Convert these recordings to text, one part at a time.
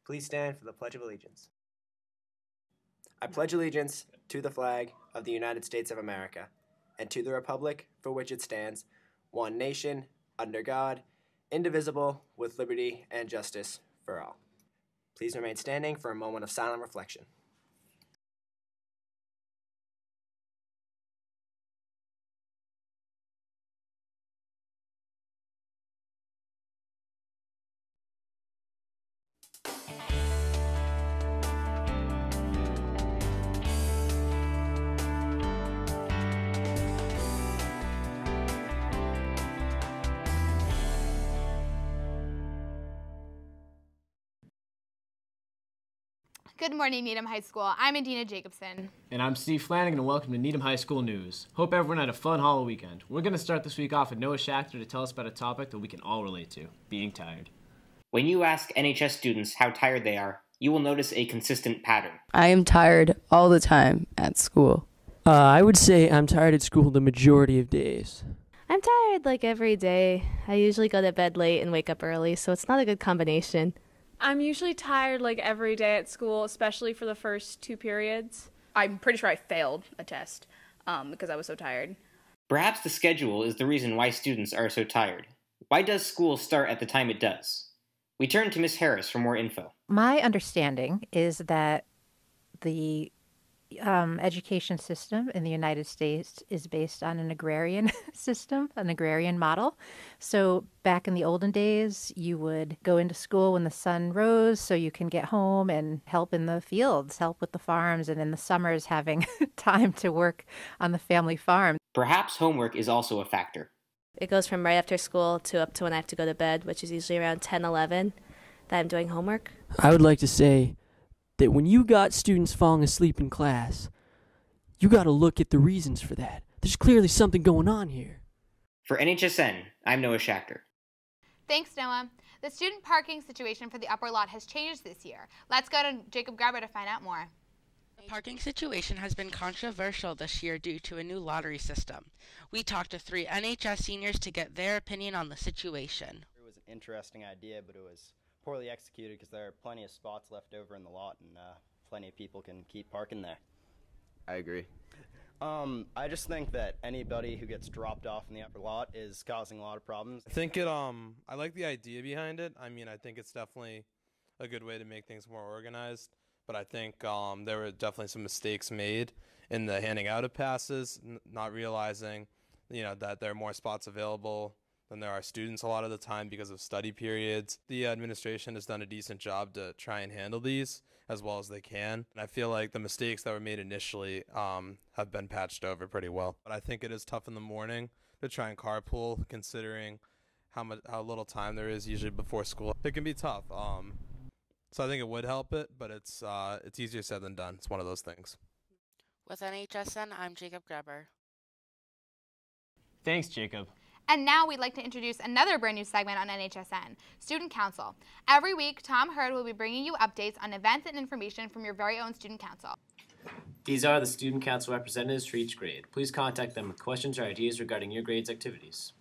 Please stand for the Pledge of Allegiance. I pledge allegiance to the flag of the United States of America and to the republic for which it stands, one nation, under God, indivisible, with liberty and justice for all. Please remain standing for a moment of silent reflection. Good morning, Needham High School. I'm Adina Jacobson. And I'm Steve Flanagan, and welcome to Needham High School News. Hope everyone had a fun Halloween weekend. We're going to start this week off with Noah Schachter to tell us about a topic that we can all relate to, being tired. When you ask NHS students how tired they are, you will notice a consistent pattern. I am tired all the time at school. I would say I'm tired at school the majority of days. I'm tired like every day. I usually go to bed late and wake up early, so it's not a good combination. I'm usually tired like every day at school, especially for the first 2 periods. I'm pretty sure I failed a test because I was so tired. Perhaps the schedule is the reason why students are so tired. Why does school start at the time it does? We turn to Ms. Harris for more info. My understanding is that the education system in the United States is based on an agrarian system, an agrarian model. So back in the olden days, you would go into school when the sun rose so you can get home and help in the fields, help with the farms, and in the summers having time to work on the family farm. Perhaps homework is also a factor. It goes from right after school to up to when I have to go to bed, which is usually around 10, 11, that I'm doing homework. I would like to say that when you got students falling asleep in class, you got to look at the reasons for that. There's clearly something going on here. For NHSN, I'm Noah Schachter. Thanks, Noah. The student parking situation for the upper lot has changed this year. Let's go to Jacob Grabber to find out more. The parking situation has been controversial this year due to a new lottery system. We talked to 3 NHS seniors to get their opinion on the situation. It was an interesting idea, but it was poorly executed because there are plenty of spots left over in the lot and plenty of people can keep parking there. I agree. I just think that anybody who gets dropped off in the upper lot is causing a lot of problems. I think I like the idea behind it. I mean, I think it's definitely a good way to make things more organized, but I think there were definitely some mistakes made in the handing out of passes, not realizing, that there are more spots available than there are students a lot of the time because of study periods. The administration has done a decent job to try and handle these as well as they can. And I feel like the mistakes that were made initially have been patched over pretty well. But I think it is tough in the morning to try and carpool, considering how little time there is usually before school. It can be tough. So I think it would help it, but it's easier said than done. It's one of those things. With NHSN, I'm Jacob Grabber. Thanks, Jacob. And now we'd like to introduce another brand new segment on NHSN, Student Council. Every week, Tom Hurd will be bringing you updates on events and information from your very own Student Council. These are the Student Council representatives for each grade. Please contact them with questions or ideas regarding your grade's activities.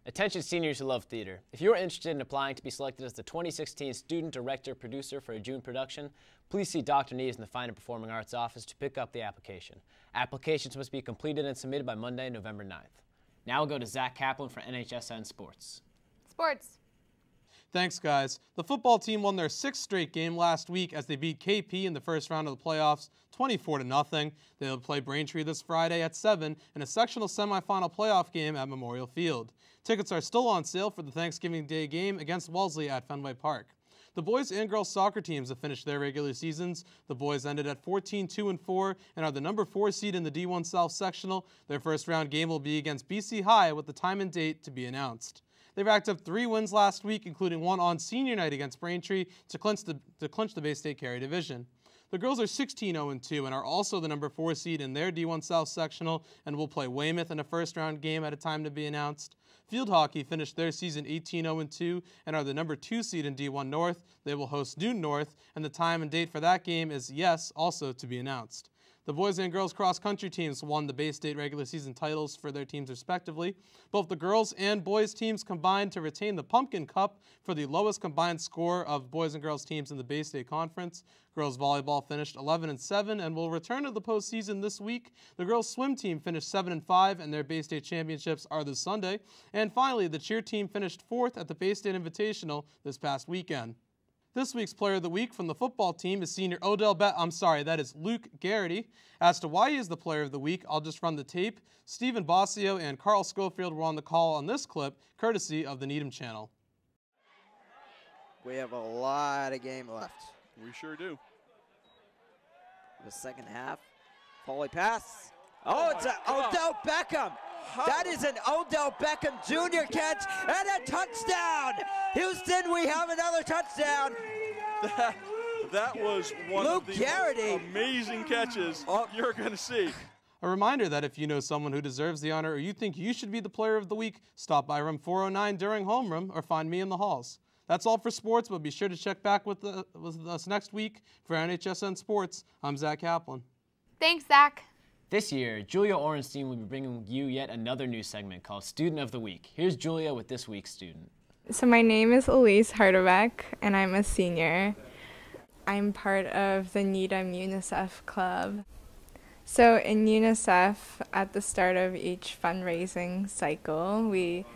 Attention seniors who love theater. If you're interested in applying to be selected as the 2016 Student Director Producer for a June production, please see Dr. Neves in the Fine and Performing Arts office to pick up the application. Applications must be completed and submitted by Monday, November 9th. Now we'll go to Zach Kaplan for NHSN Sports. Sports. Thanks, guys. The football team won their 6th straight game last week as they beat KP in the first round of the playoffs 24-0. They'll play Braintree this Friday at 7 in a sectional semifinal playoff game at Memorial Field. Tickets are still on sale for the Thanksgiving Day game against Wellesley at Fenway Park. The boys and girls soccer teams have finished their regular seasons. The boys ended at 14-2-4 and are the number 4 seed in the D1 South Sectional. Their first round game will be against BC High with the time and date to be announced. They racked up 3 wins last week, including one on senior night against Braintree to clinch the Bay State Carry Division. The girls are 16-0-2 and are also the number 4 seed in their D1 South Sectional and will play Weymouth in a first-round game at a time to be announced. Field hockey finished their season 18-0-2 and are the number 2 seed in D1 North. They will host Newton North, and the time and date for that game is, yes, also to be announced. The boys and girls cross-country teams won the Bay State regular season titles for their teams respectively. Both the girls and boys teams combined to retain the Pumpkin Cup for the lowest combined score of boys and girls teams in the Bay State Conference. Girls volleyball finished 11-7 and will return to the postseason this week. The girls swim team finished 7-5 and their Bay State championships are this Sunday. And finally, the cheer team finished 4th at the Bay State Invitational this past weekend. This week's Player of the Week from the football team is senior that is Luke Garrity. As to why he is the Player of the Week, I'll just run the tape. Stephen Bossio and Carl Schofield were on the call on this clip, courtesy of the Needham Channel. We have a lot of game left. We sure do. The second half. Foley pass. Oh, it's Odell Beckham. That is an Odell Beckham Jr. catch and a touchdown. Houston, we have another touchdown. That was one Luke of the Garrity. Amazing catches you're going to see. A reminder that if you know someone who deserves the honor or you think you should be the Player of the Week, stop by room 409 during homeroom or find me in the halls. That's all for sports, but be sure to check back with us next week for NHSN Sports. I'm Zach Kaplan. Thanks, Zach. This year, Julia Orenstein will be bringing you yet another new segment called Student of the Week. Here's Julia with this week's student. So my name is Elise Harderbeck, and I'm a senior. I'm part of the Needham UNICEF Club. So in UNICEF, at the start of each fundraising cycle, we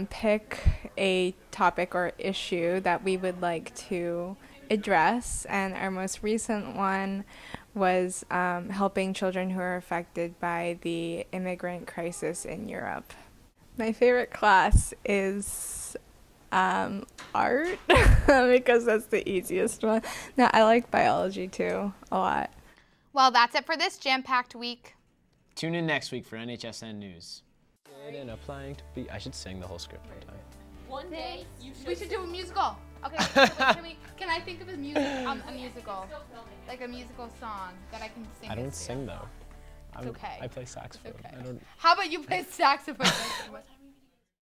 pick a topic or issue that we would like to address, and our most recent one was helping children who are affected by the immigrant crisis in Europe. My favorite class is art because that's the easiest one. No, I like biology too a lot. Well, that's it for this jam-packed week. Tune in next week for NHSN News. And applying to be, I should sing the whole script one time. One day we should do a musical. Okay, can I think of a musical, like a musical song that I can sing? I don't sing though. It's okay. I play saxophone. Okay. I don't. How about you play saxophone?